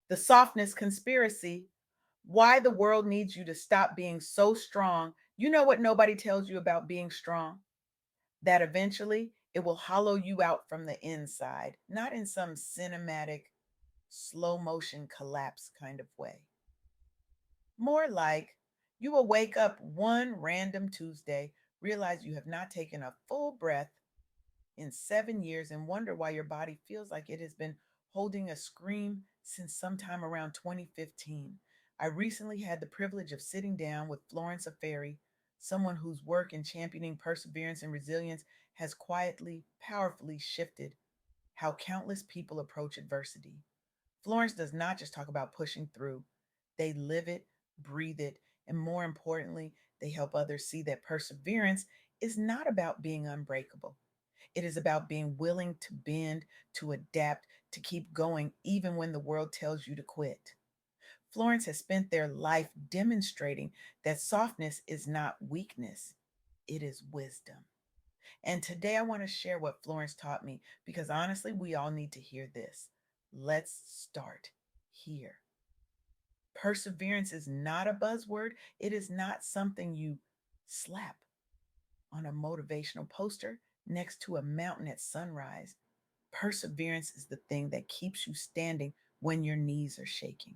The softness conspiracy, why the world needs you to stop being so strong. You know what nobody tells you about being strong? That eventually it will hollow you out from the inside, not in some cinematic, slow motion collapse kind of way. More like you will wake up one random Tuesday, realize you have not taken a full breath in 7 years, and wonder why your body feels like it has been holding a scream since sometime around 2015. I recently had the privilege of sitting down with Florence Aferi, someone whose work in championing perseverance and resilience has quietly, powerfully shifted how countless people approach adversity. Florence does not just talk about pushing through, they live it, breathe it, and more importantly, they help others see that perseverance is not about being unbreakable. It is about being willing to bend, to adapt, to keep going, even when the world tells you to quit. Florence has spent their life demonstrating that softness is not weakness, it is wisdom. And today I want to share what Florence taught me because honestly, we all need to hear this. Let's start here. Perseverance is not a buzzword, it is not something you slap on a motivational poster next to a mountain at sunrise. Perseverance is the thing that keeps you standing when your knees are shaking.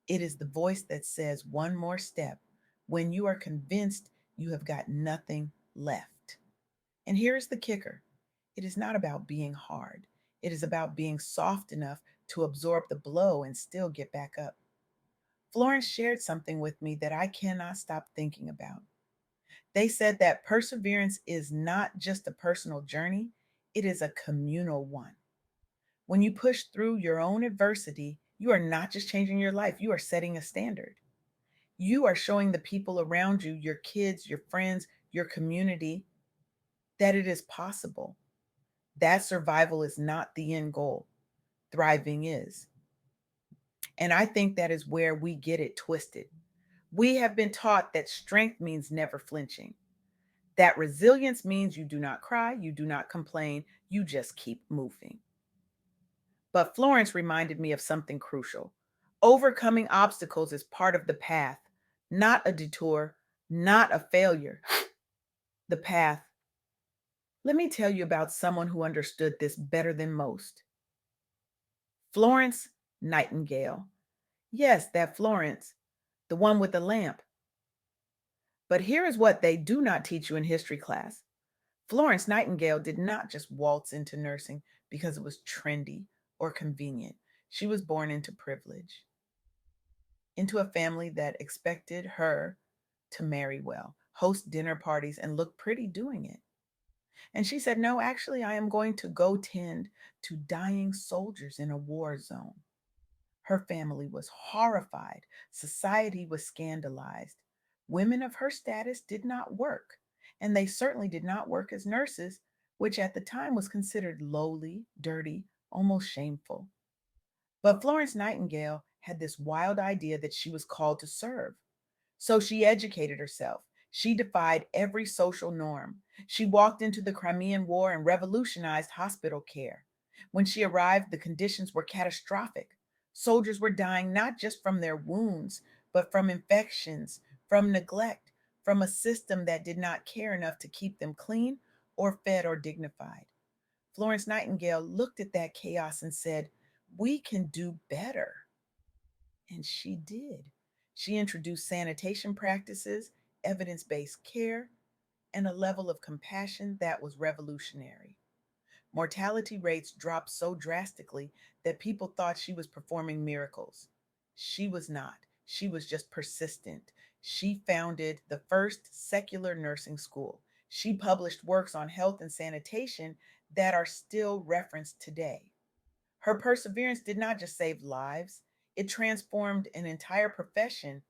It is the voice that says one more step when you are convinced you have got nothing left. And here's the kicker, it is not about being hard, it is about being soft enough to absorb the blow and still get back up. Florence shared something with me that I cannot stop thinking about. They said that perseverance is not just a personal journey, it is a communal one. When you push through your own adversity, you are not just changing your life, you are setting a standard. You are showing the people around you, your kids, your friends, your community, that it is possible. That survival is not the end goal, thriving is. And I think that is where we get it twisted. We have been taught that strength means never flinching, that resilience means you do not cry, you do not complain, you just keep moving. But Florence reminded me of something crucial. Overcoming obstacles is part of the path, not a detour, not a failure. The path. Let me tell you about someone who understood this better than most. Florence Nightingale. Yes, that Florence, the one with the lamp. But here is what they do not teach you in history class. Florence Nightingale did not just waltz into nursing because it was trendy or convenient. She was born into privilege, into a family that expected her to marry well, host dinner parties, and look pretty doing it. And she said, no, actually, I am going to go tend to dying soldiers in a war zone. Her family was horrified. Society was scandalized. Women of her status did not work, and they certainly did not work as nurses, which at the time was considered lowly, dirty, almost shameful. But Florence Nightingale had this wild idea that she was called to serve. So she educated herself. She defied every social norm. She walked into the Crimean War and revolutionized hospital care. When she arrived, the conditions were catastrophic. Soldiers were dying not just from their wounds, but from infections, from neglect, from a system that did not care enough to keep them clean or fed or dignified. Florence Nightingale looked at that chaos and said, we can do better. And she did. She introduced sanitation practices, evidence based care, and a level of compassion that was revolutionary. Mortality rates dropped so drastically that people thought she was performing miracles. She was not. She was just persistent. She founded the first secular nursing school. She published works on health and sanitation that are still referenced today. Her perseverance did not just save lives, it transformed an entire profession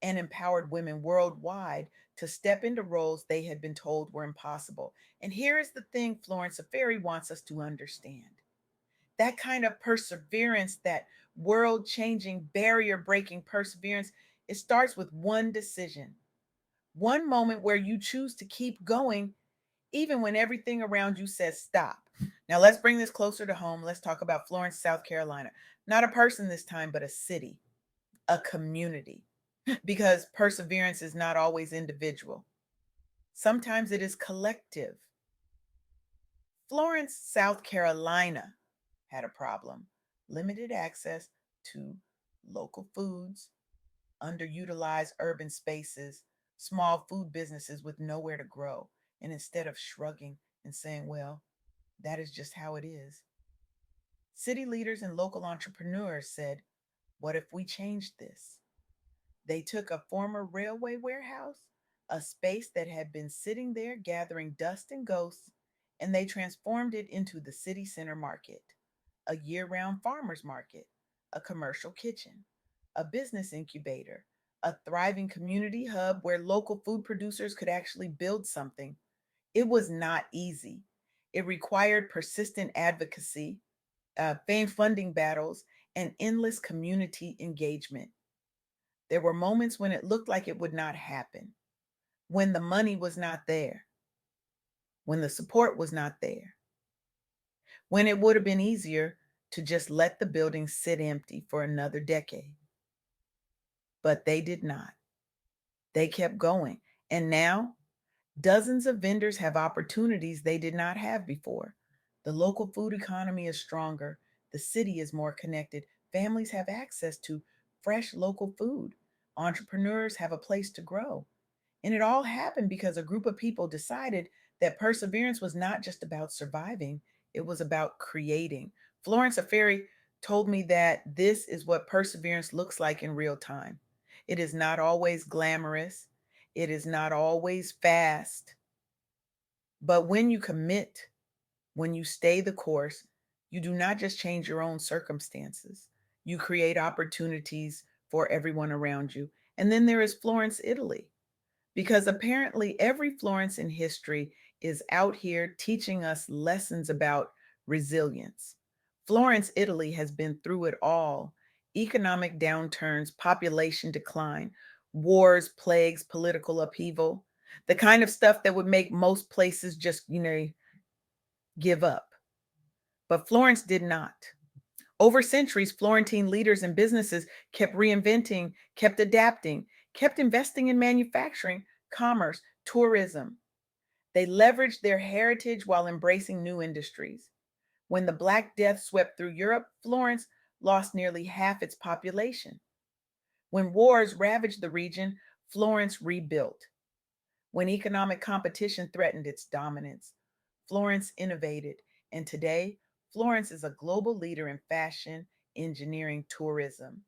and empowered women worldwide to step into roles they had been told were impossible. And here is the thing Florence Aferi wants us to understand, that kind of perseverance, that world changing, barrier breaking perseverance, it starts with one decision, one moment where you choose to keep going even when everything around you says stop. Now let's bring this closer to home. Let's talk about Florence, South Carolina. Not a person this time, but a city, a community. Because perseverance is not always individual, sometimes it is collective. Florence, South Carolina had a problem: limited access to local foods, underutilized urban spaces, small food businesses with nowhere to grow. And instead of shrugging and saying, well, that is just how it is, city leaders and local entrepreneurs said, what if we changed this? They took a former railway warehouse, a space that had been sitting there gathering dust and ghosts, and they transformed it into the city center market, a year round farmers market, a commercial kitchen, a business incubator, a thriving community hub where local food producers could actually build something. It was not easy. It required persistent advocacy, famed funding battles, and endless community engagement. There were moments when it looked like it would not happen, when the money was not there, when the support was not there, when it would have been easier to just let the building sit empty for another decade. But they did not. They kept going. And now, dozens of vendors have opportunities they did not have before. The local food economy is stronger. The city is more connected. Families have access to fresh local food. Entrepreneurs have a place to grow. And it all happened because a group of people decided that perseverance was not just about surviving, it was about creating. Florence Aferi told me that this is what perseverance looks like in real time. It is not always glamorous, it is not always fast, but when you commit, when you stay the course, you do not just change your own circumstances, you create opportunities for everyone around you. And then there is Florence, Italy, because apparently every Florence in history is out here teaching us lessons about resilience. Florence, Italy has been through it all: economic downturns, population decline, wars, plagues, political upheaval, the kind of stuff that would make most places just, give up. But Florence did not. Over centuries, Florentine leaders and businesses kept reinventing, kept adapting, kept investing in manufacturing, commerce, tourism. They leveraged their heritage while embracing new industries. When the Black Death swept through Europe, Florence lost nearly half its population. When wars ravaged the region, Florence rebuilt. When economic competition threatened its dominance, Florence innovated. And today, Florence is a global leader in fashion, engineering, tourism.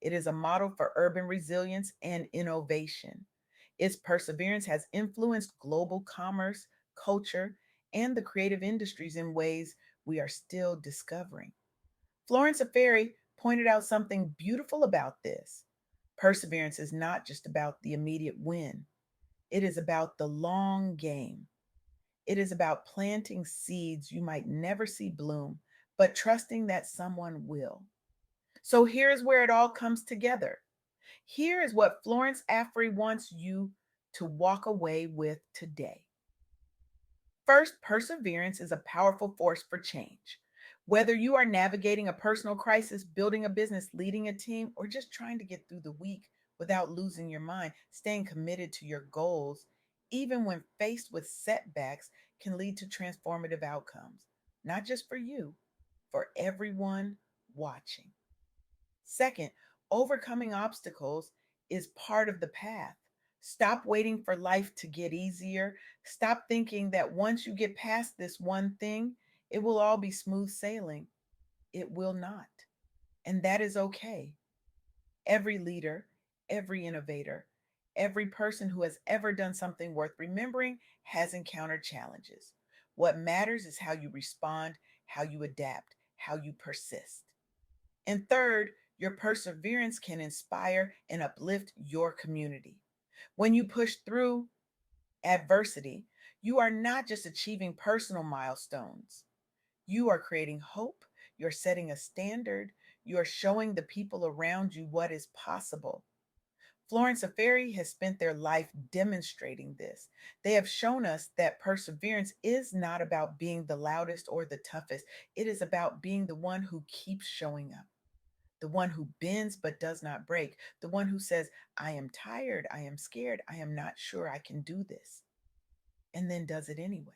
It is a model for urban resilience and innovation. Its perseverance has influenced global commerce, culture, and the creative industries in ways we are still discovering. Florence Aferi pointed out something beautiful about this. Perseverance is not just about the immediate win, it is about the long game. It is about planting seeds you might never see bloom, but trusting that someone will. So here's where it all comes together. Here is what Florence Afri wants you to walk away with today. First, perseverance is a powerful force for change. Whether you are navigating a personal crisis, building a business, leading a team, or just trying to get through the week without losing your mind, staying committed to your goals, even when faced with setbacks, can lead to transformative outcomes, not just for you, for everyone watching. Second, overcoming obstacles is part of the path. Stop waiting for life to get easier. Stop thinking that once you get past this one thing, it will all be smooth sailing. It will not. And that is okay. Every leader, every innovator, every person who has ever done something worth remembering has encountered challenges. What matters is how you respond, how you adapt, how you persist. And third, your perseverance can inspire and uplift your community. When you push through adversity, you are not just achieving personal milestones, you are creating hope, you're setting a standard, you're showing the people around you what is possible. Florence Aferi has spent their life demonstrating this. They have shown us that perseverance is not about being the loudest or the toughest. It is about being the one who keeps showing up, the one who bends but does not break, the one who says, I am tired, I am scared, I am not sure I can do this, and then does it anyway.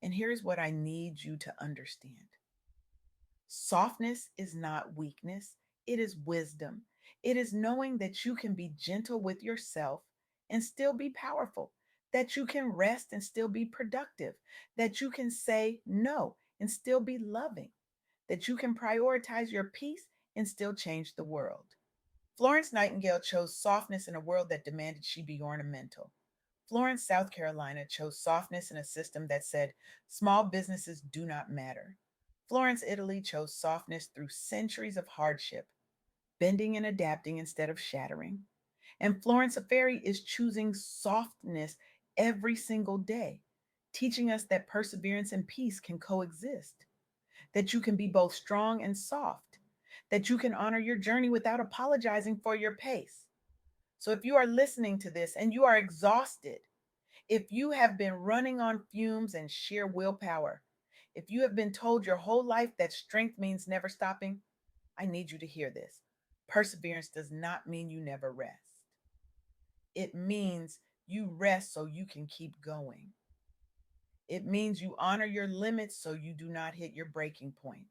And here's what I need you to understand: softness is not weakness, it is wisdom. It is knowing that you can be gentle with yourself and still be powerful, that you can rest and still be productive, that you can say no and still be loving, that you can prioritize your peace and still change the world. Florence Nightingale chose softness in a world that demanded she be ornamental. Florence, South Carolina, chose softness in a system that said small businesses do not matter. Florence, Italy, chose softness through centuries of hardship, bending and adapting instead of shattering. And Florence Aferi is choosing softness every single day, teaching us that perseverance and peace can coexist, that you can be both strong and soft, that you can honor your journey without apologizing for your pace. So if you are listening to this and you are exhausted, if you have been running on fumes and sheer willpower, if you have been told your whole life that strength means never stopping, I need you to hear this. Perseverance does not mean you never rest. It means you rest so you can keep going. It means you honor your limits so you do not hit your breaking point.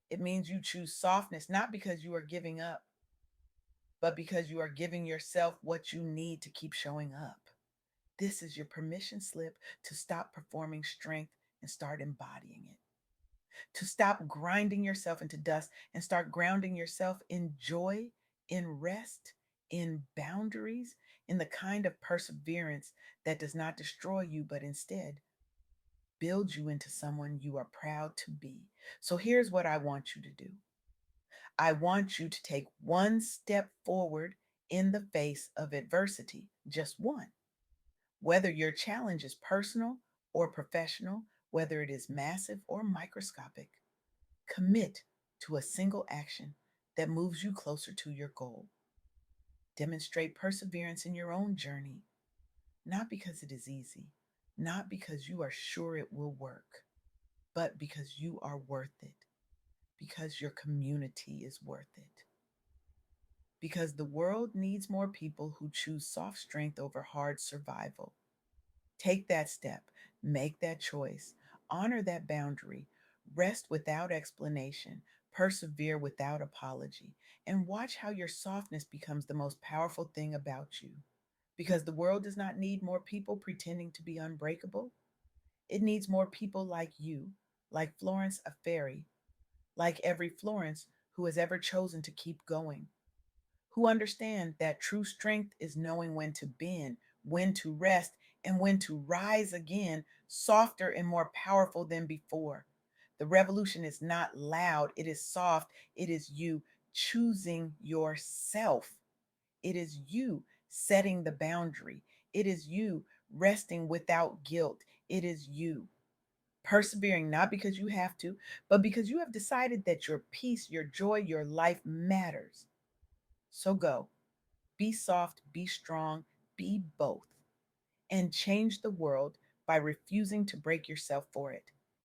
It means you choose softness not because you are giving up, but because you are giving yourself what you need to keep showing up. This is your permission slip to stop performing strength and start embodying it, to stop grinding yourself into dust and start grounding yourself in joy, in rest, in boundaries, in the kind of perseverance that does not destroy you, but instead builds you into someone you are proud to be. So here's what I want you to do: I want you to take one step forward in the face of adversity, just one. Whether your challenge is personal or professional, whether it is massive or microscopic, commit to a single action that moves you closer to your goal. Demonstrate perseverance in your own journey, not because it is easy, not because you are sure it will work, but because you are worth it, because your community is worth it, because the world needs more people who choose soft strength over hard survival. Take that step, make that choice, honor that boundary, rest without explanation, persevere without apology, and watch how your softness becomes the most powerful thing about you. Because the world does not need more people pretending to be unbreakable. It needs more people like you, like Florence Aferi, like every Florence who has ever chosen to keep going, who understand that true strength is knowing when to bend, when to rest, and when to rise again, softer and more powerful than before. The revolution is not loud, it is soft. It is you choosing yourself. It is you setting the boundary. It is you resting without guilt. It is you persevering not because you have to, but because you have decided that your peace, your joy, your life matters. So go. Be soft, be strong, be both, and change the world by refusing to break yourself for it.